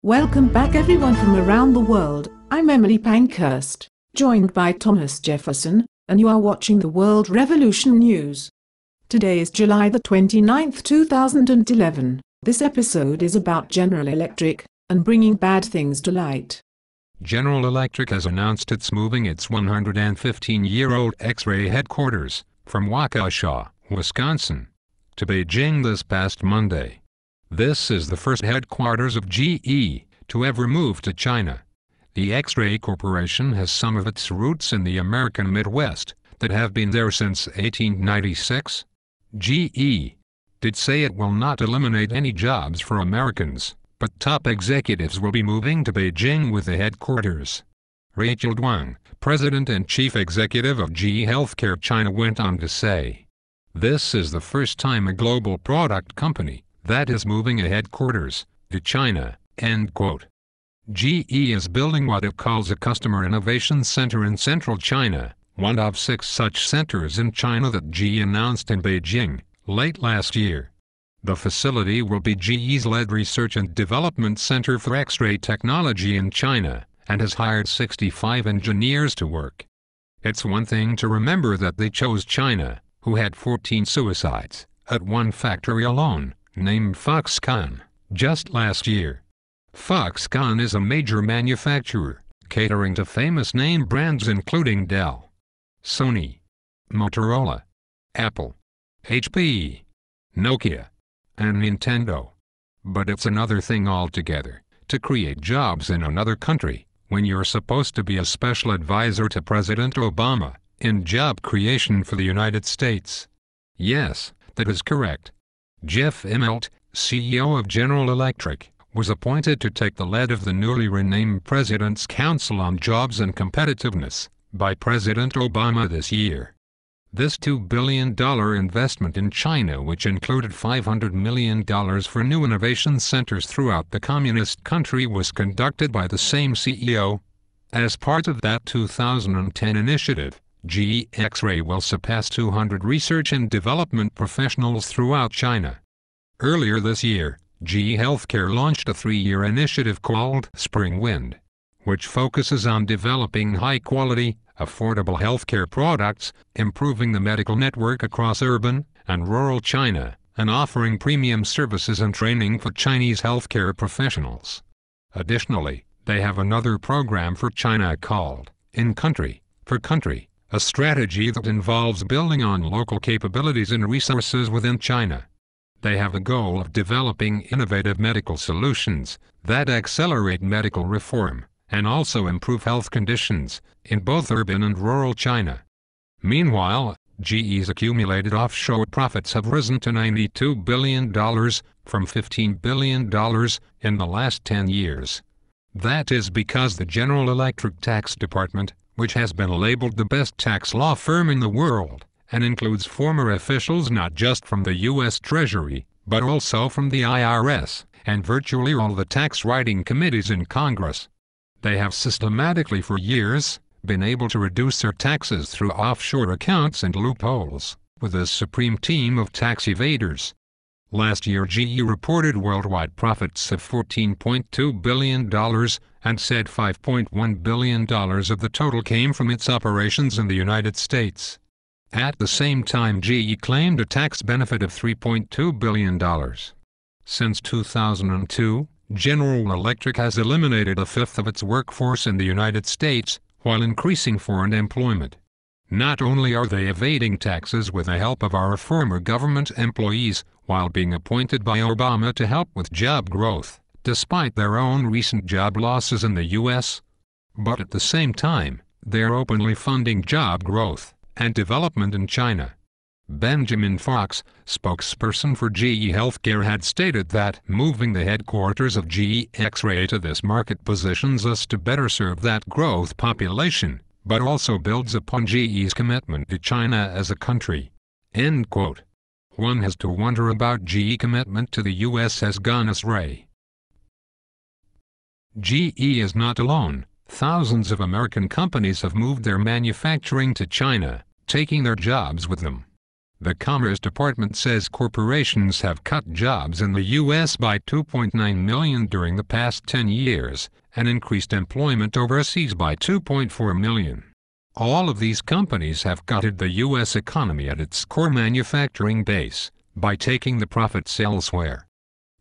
Welcome back everyone from around the world. I'm Emily Pankhurst, joined by Thomas Jefferson, and you are watching the World Revolution News. Today is July the 29th, 2011. This episode is about General Electric and bringing bad things to light. General Electric has announced it's moving its 115-year-old X-ray headquarters from Waukesha, Wisconsin, to Beijing this past Monday. This is the first headquarters of GE to ever move to China. The X-ray Corporation has some of its roots in the American Midwest that have been there since 1896. GE did say it will not eliminate any jobs for Americans, but top executives will be moving to Beijing with the headquarters. Rachel Duan, President and Chief Executive of GE Healthcare China, went on to say, "This is the first time a global product company that is moving a headquarters to China." End quote. GE is building what it calls a Customer Innovation Center in central China, one of 6 such centers in China that GE announced in Beijing late last year. The facility will be GE's lead research and development center for X-ray technology in China, and has hired 65 engineers to work. It's one thing to remember that they chose China, who had 14 suicides at one factory alone, named Foxconn, just last year. Foxconn is a major manufacturer, catering to famous name brands including Dell, Sony, Motorola, Apple, HP, Nokia, and Nintendo. But it's another thing altogether to create jobs in another country when you're supposed to be a special advisor to President Obama in job creation for the United States. Yes, that is correct. Jeff Immelt, CEO of General Electric, was appointed to take the lead of the newly renamed President's Council on Jobs and Competitiveness by President Obama this year. This $2 billion investment in China, which included $500 million for new innovation centers throughout the communist country, was conducted by the same CEO. As part of that 2010 initiative, GE X-ray will surpass 200 research and development professionals throughout China. Earlier this year, GE Healthcare launched a 3-year initiative called Spring Wind, which focuses on developing high-quality, affordable healthcare products, improving the medical network across urban and rural China, and offering premium services and training for Chinese healthcare professionals. Additionally, they have another program for China called In Country, for Country, a strategy that involves building on local capabilities and resources within China. They have a goal of developing innovative medical solutions that accelerate medical reform and also improve health conditions in both urban and rural China. Meanwhile, GE's accumulated offshore profits have risen to $92 billion from $15 billion in the last 10 years. That is because the General Electric Tax Department, which has been labeled the best tax law firm in the world, and includes former officials not just from the U.S. Treasury, but also from the IRS, and virtually all the tax writing committees in Congress. They have systematically for years been able to reduce their taxes through offshore accounts and loopholes, with a supreme team of tax evaders. Last year GE reported worldwide profits of $14.2 billion and said $5.1 billion of the total came from its operations in the United States. At the same time, GE claimed a tax benefit of $3.2 billion. Since 2002, General Electric has eliminated a fifth of its workforce in the United States, while increasing foreign employment. Not only are they evading taxes with the help of our former government employees, while being appointed by Obama to help with job growth, despite their own recent job losses in the U.S., but at the same time, they're openly funding job growth and development in China. Benjamin Fox, spokesperson for GE Healthcare, had stated that moving the headquarters of GE X-ray to this market positions us to better serve that growth population, but also builds upon GE's commitment to China as a country. End quote. One has to wonder about GE commitment to the U.S. has gone astray. GE is not alone. Thousands of American companies have moved their manufacturing to China, taking their jobs with them. The Commerce Department says corporations have cut jobs in the U.S. by 2.9 million during the past 10 years, and increased employment overseas by 2.4 million. All of these companies have gutted the U.S. economy at its core manufacturing base, by taking the profits elsewhere.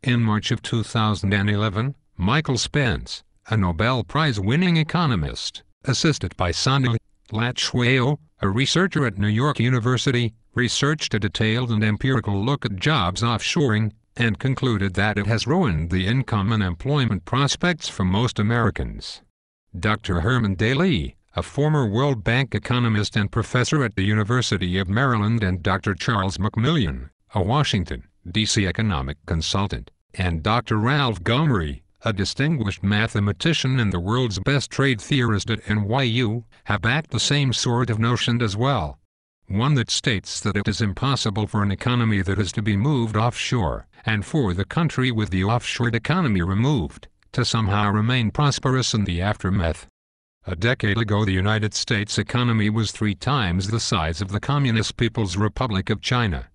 In March of 2011, Michael Spence, a Nobel Prize-winning economist, assisted by Sonali Latchweo, a researcher at New York University, researched a detailed and empirical look at jobs offshoring, and concluded that it has ruined the income and employment prospects for most Americans. Dr. Herman Daly, a former World Bank economist and professor at the University of Maryland, and Dr. Charles McMillan, a Washington, D.C. economic consultant, and Dr. Ralph Gomery, a distinguished mathematician and the world's best trade theorist at NYU, have backed the same sort of notion as well. One that states that it is impossible for an economy that is to be moved offshore, and for the country with the offshored economy removed, to somehow remain prosperous in the aftermath. A decade ago, the United States economy was 3 times the size of the Communist People's Republic of China.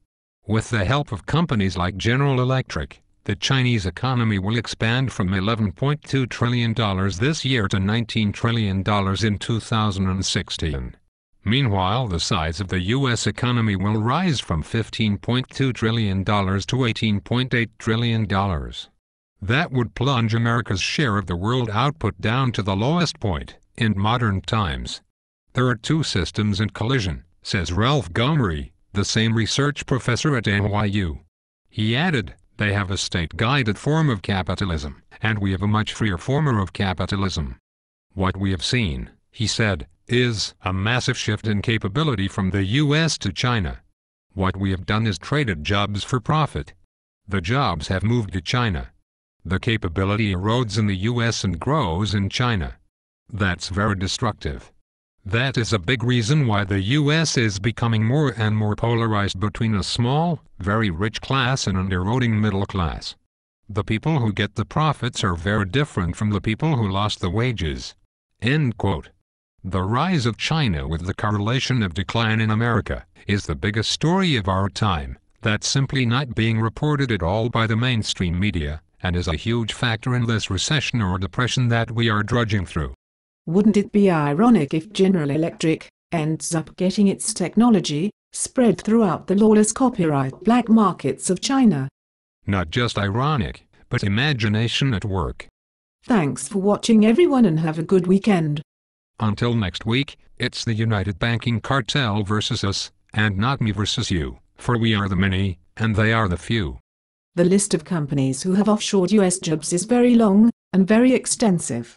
With the help of companies like General Electric, the Chinese economy will expand from $11.2 trillion this year to $19 trillion in 2016. Meanwhile, the size of the U.S. economy will rise from $15.2 trillion to $18.8 trillion. That would plunge America's share of the world output down to the lowest point in modern times. There are 2 systems in collision, says Ralph Gomery, the same research professor at NYU. He added, they have a state-guided form of capitalism, and we have a much freer form of capitalism. What we have seen, he said, is a massive shift in capability from the U.S. to China. What we have done is traded jobs for profit. The jobs have moved to China. The capability erodes in the U.S. and grows in China. That's very destructive. That is a big reason why the U.S. is becoming more and more polarized between a small, very rich class and an eroding middle class. The people who get the profits are very different from the people who lost the wages." End quote. The rise of China with the correlation of decline in America is the biggest story of our time, that's simply not being reported at all by the mainstream media, and is a huge factor in this recession or depression that we are drudging through. Wouldn't it be ironic if General Electric ends up getting its technology spread throughout the lawless copyright black markets of China? Not just ironic, but imagination at work. Thanks for watching, everyone, and have a good weekend. Until next week, it's the United Banking Cartel versus us, and not me versus you, for we are the many, and they are the few. The list of companies who have offshored U.S. jobs is very long and very extensive.